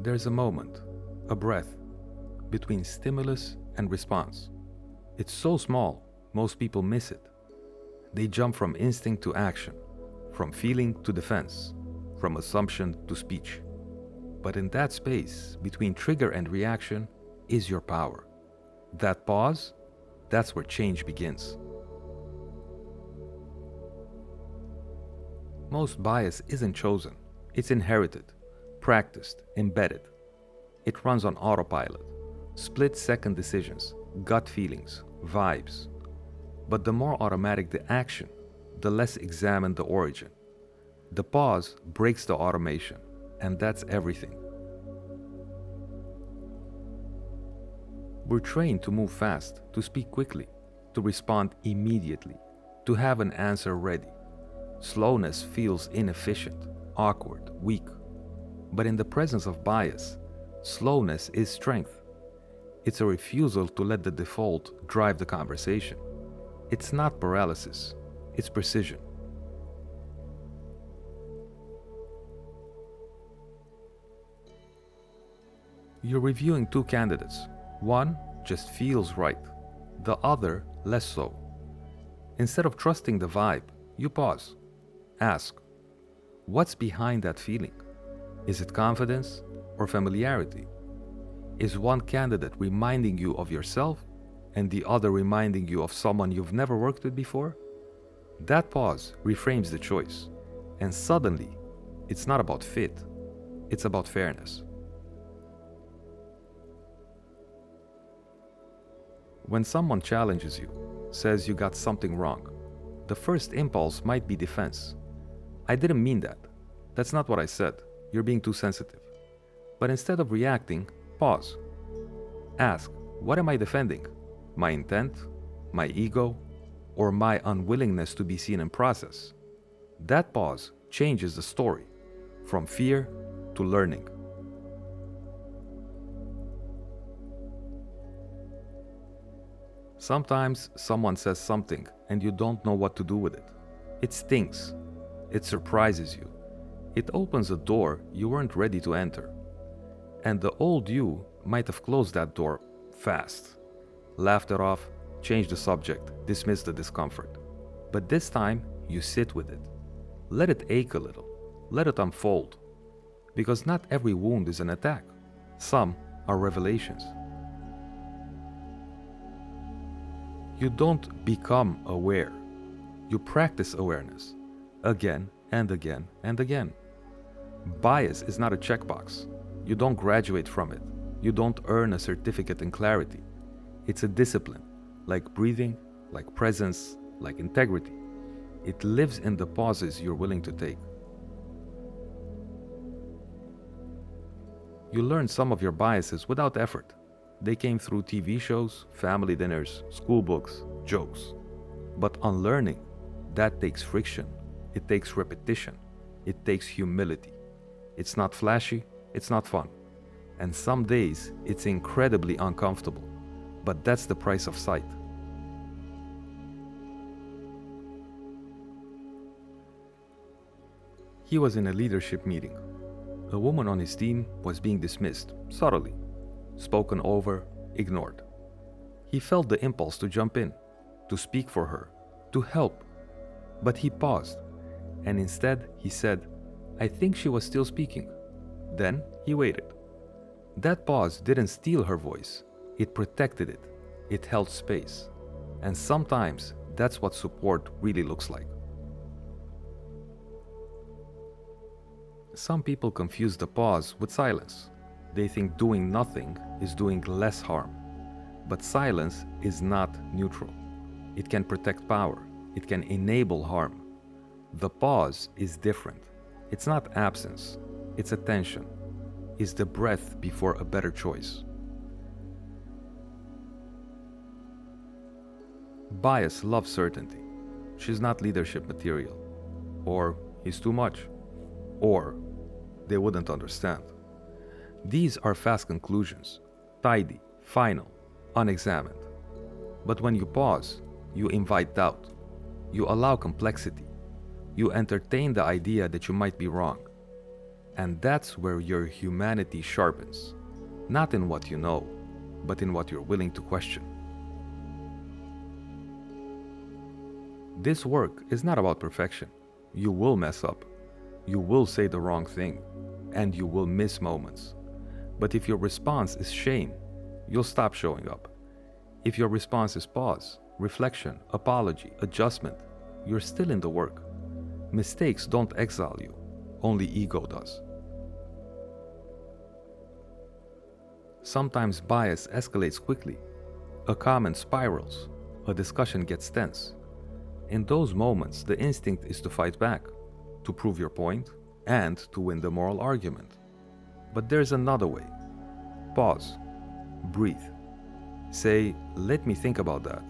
There's a moment, a breath, between stimulus and response. It's so small, most people miss it. They jump from instinct to action, from feeling to defense, from assumption to speech. But in that space, between trigger and reaction, is your power. That pause, that's where change begins. Most bias isn't chosen, it's inherited, practiced, embedded. It runs on autopilot, split-second decisions, gut feelings, vibes. But the more automatic the action, the less examined the origin. The pause breaks the automation, and that's everything. We're trained to move fast, to speak quickly, to respond immediately, to have an answer ready. Slowness feels inefficient, awkward, weak. But in the presence of bias, slowness is strength. It's a refusal to let the default drive the conversation. It's not paralysis, it's precision. You're reviewing two candidates. One just feels right, the other less so. Instead of trusting the vibe, you pause. Ask, what's behind that feeling? Is it confidence or familiarity? Is one candidate reminding you of yourself and the other reminding you of someone you've never worked with before? That pause reframes the choice, and suddenly, it's not about fit, it's about fairness. When someone challenges you, says you got something wrong, the first impulse might be defense. I didn't mean that. That's not what I said. You're being too sensitive. But instead of reacting, pause. Ask, what am I defending? My intent, my ego, or my unwillingness to be seen and processed? That pause changes the story from fear to learning. Sometimes someone says something and you don't know what to do with it. It stings. It surprises you. It opens a door you weren't ready to enter. And the old you might have closed that door fast, laughed it off, changed the subject, dismissed the discomfort. But this time, you sit with it. Let it ache a little. Let it unfold. Because not every wound is an attack. Some are revelations. You don't become aware. You practice awareness. Again and again and again. Bias is not a checkbox. You don't graduate from it. You don't earn a certificate in clarity. It's a discipline, like breathing, like presence, like integrity. It lives in the pauses you're willing to take. You learn some of your biases without effort. They came through TV shows, family dinners, school books, jokes. But unlearning, that takes friction. It takes repetition. It takes humility. It's not flashy, it's not fun. And some days, it's incredibly uncomfortable. But that's the price of sight. He was in a leadership meeting. A woman on his team was being dismissed, subtly, spoken over, ignored. He felt the impulse to jump in, to speak for her, to help. But he paused, and instead he said, I think she was still speaking. Then he waited. That pause didn't steal her voice. It protected it. It held space. And sometimes that's what support really looks like. Some people confuse the pause with silence. They think doing nothing is doing less harm. But silence is not neutral. It can protect power. It can enable harm. The pause is different. It's not absence. It's attention. It's the breath before a better choice. Bias loves certainty. She's not leadership material. Or he's too much. Or they wouldn't understand. These are fast conclusions, tidy, final, unexamined. But when you pause, you invite doubt. You allow complexity. You entertain the idea that you might be wrong. And that's where your humanity sharpens, not in what you know, but in what you're willing to question. This work is not about perfection. You will mess up, you will say the wrong thing, and you will miss moments. But if your response is shame, you'll stop showing up. If your response is pause, reflection, apology, adjustment, you're still in the work. Mistakes don't exile you, only ego does. Sometimes bias escalates quickly. A comment spirals, a discussion gets tense. In those moments, the instinct is to fight back, to prove your point, and to win the moral argument. But there's another way. Pause. Breathe. Say, let me think about that.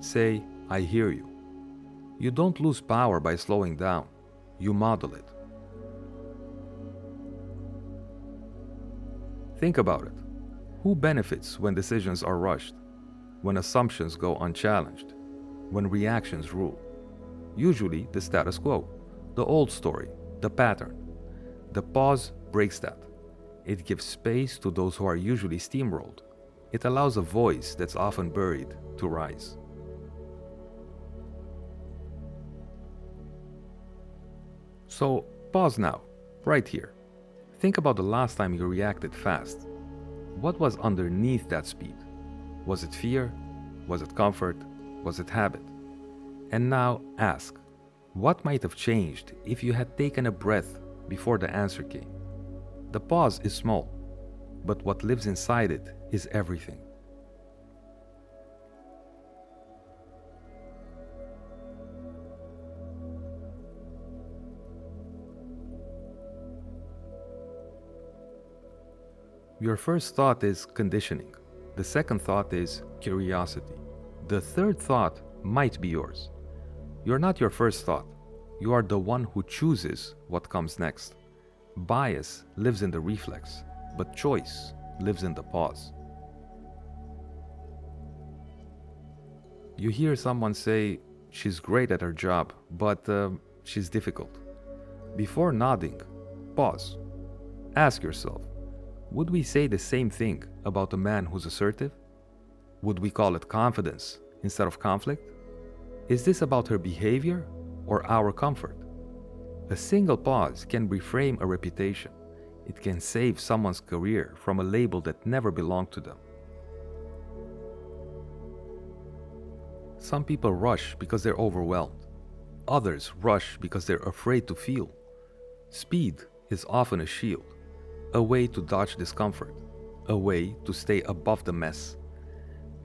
Say, I hear you. You don't lose power by slowing down. You model it. Think about it. Who benefits when decisions are rushed? When assumptions go unchallenged? When reactions rule? Usually the status quo, the old story, the pattern. The pause breaks that. It gives space to those who are usually steamrolled. It allows a voice that's often buried to rise. So pause now, right here. Think about the last time you reacted fast. What was underneath that speed? Was it fear? Was it comfort? Was it habit? And now ask, what might have changed if you had taken a breath before the answer came? The pause is small, but what lives inside it is everything. Your first thought is conditioning. The second thought is curiosity. The third thought might be yours. You're not your first thought. You are the one who chooses what comes next. Bias lives in the reflex, but choice lives in the pause. You hear someone say, she's great at her job, but she's difficult. Before nodding, pause. Ask yourself, would we say the same thing about a man who's assertive? Would we call it confidence instead of conflict? Is this about her behavior or our comfort? A single pause can reframe a reputation. It can save someone's career from a label that never belonged to them. Some people rush because they're overwhelmed. Others rush because they're afraid to feel. Speed is often a shield, a way to dodge discomfort, a way to stay above the mess.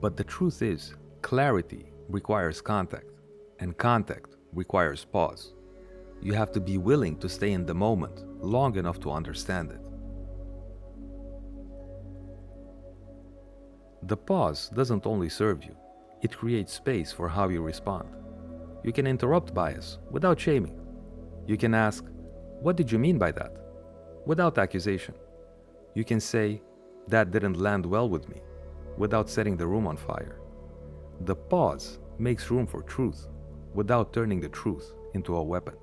But the truth is, clarity requires contact, and contact requires pause. You have to be willing to stay in the moment long enough to understand it. The pause doesn't only serve you, it creates space for how you respond. You can interrupt bias without shaming. You can ask, what did you mean by that? Without accusation. You can say, that didn't land well with me, without setting the room on fire. The pause makes room for truth without turning the truth into a weapon.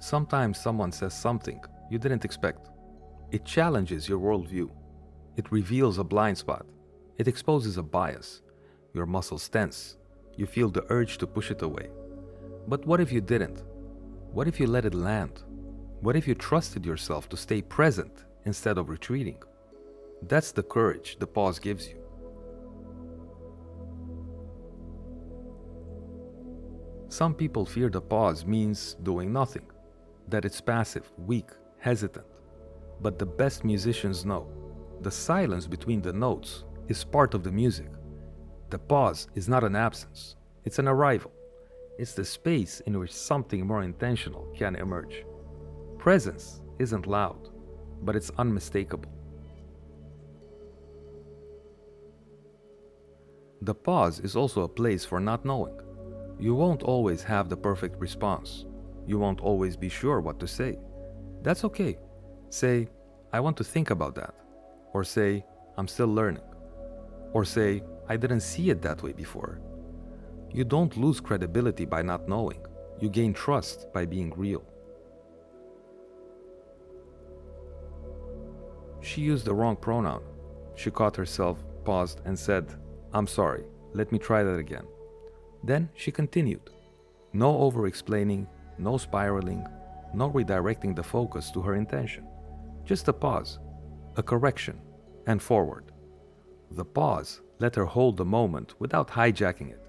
Sometimes someone says something you didn't expect. It challenges your worldview. It reveals a blind spot. It exposes a bias. Your muscles tense. You feel the urge to push it away. But what if you didn't? What if you let it land? What if you trusted yourself to stay present instead of retreating? That's the courage the pause gives you. Some people fear the pause means doing nothing, that it's passive, weak, hesitant. But the best musicians know, the silence between the notes is part of the music. The pause is not an absence, it's an arrival. It's the space in which something more intentional can emerge. Presence isn't loud, but it's unmistakable. The pause is also a place for not knowing. You won't always have the perfect response. You won't always be sure what to say. That's okay. Say, I want to think about that. Or say, I'm still learning. Or say, I didn't see it that way before. You don't lose credibility by not knowing. You gain trust by being real. She used the wrong pronoun. She caught herself, paused, and said, "I'm sorry, let me try that again." Then she continued. No over-explaining, no spiraling, no redirecting the focus to her intention. Just a pause, a correction, and forward. The pause let her hold the moment without hijacking it.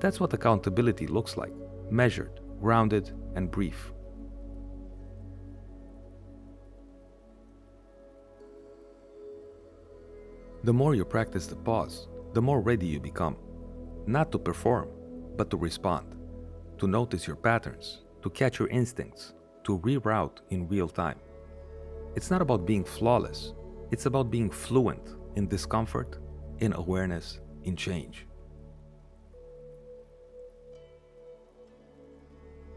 That's what accountability looks like, measured, grounded, and brief. The more you practice the pause, the more ready you become. Not to perform, but to respond. To notice your patterns, to catch your instincts, to reroute in real time. It's not about being flawless, it's about being fluent in discomfort, in awareness, in change.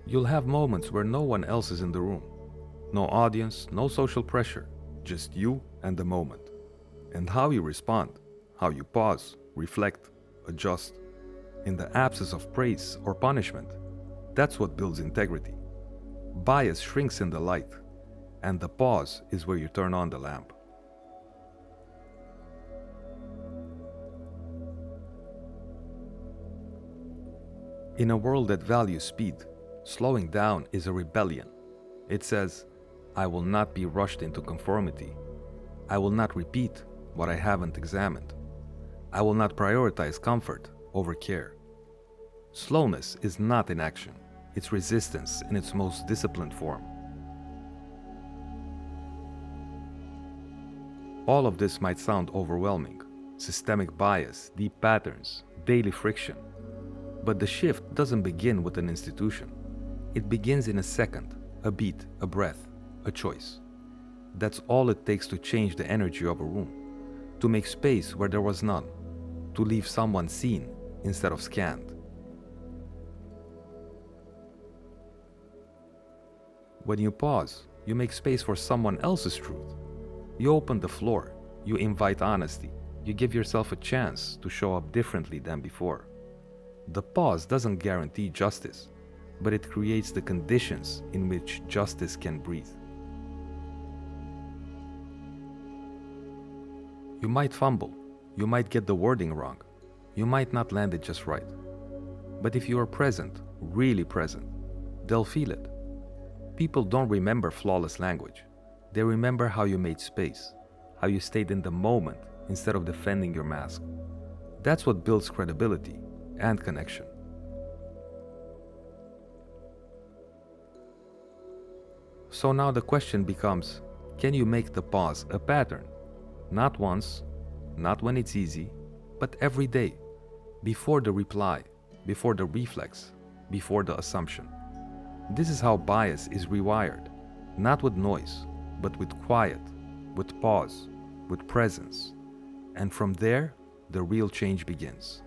You'll have moments where no one else is in the room. No audience, no social pressure, just you and the moment. And how you respond, how you pause, reflect, adjust, in the absence of praise or punishment, that's what builds integrity. Bias shrinks in the light, and the pause is where you turn on the lamp. In a world that values speed, slowing down is a rebellion. It says, I will not be rushed into conformity. I will not repeat what I haven't examined. I will not prioritize comfort over care. Slowness is not inaction. It's resistance in its most disciplined form. All of this might sound overwhelming. Systemic bias, deep patterns, daily friction. But the shift doesn't begin with an institution. It begins in a second, a beat, a breath, a choice. That's all it takes to change the energy of a room, to make space where there was none, to leave someone seen instead of scanned. When you pause, you make space for someone else's truth. You open the floor, you invite honesty, you give yourself a chance to show up differently than before. The pause doesn't guarantee justice, but it creates the conditions in which justice can breathe. You might fumble, you might get the wording wrong, you might not land it just right. But if you are present, really present, they'll feel it. People don't remember flawless language. They remember how you made space, how you stayed in the moment instead of defending your mask. That's what builds credibility and connection. So now the question becomes, can you make the pause a pattern? Not once, not when it's easy, but every day, before the reply, before the reflex, before the assumption. This is how bias is rewired, not with noise, but with quiet, with pause, with presence. And from there, the real change begins.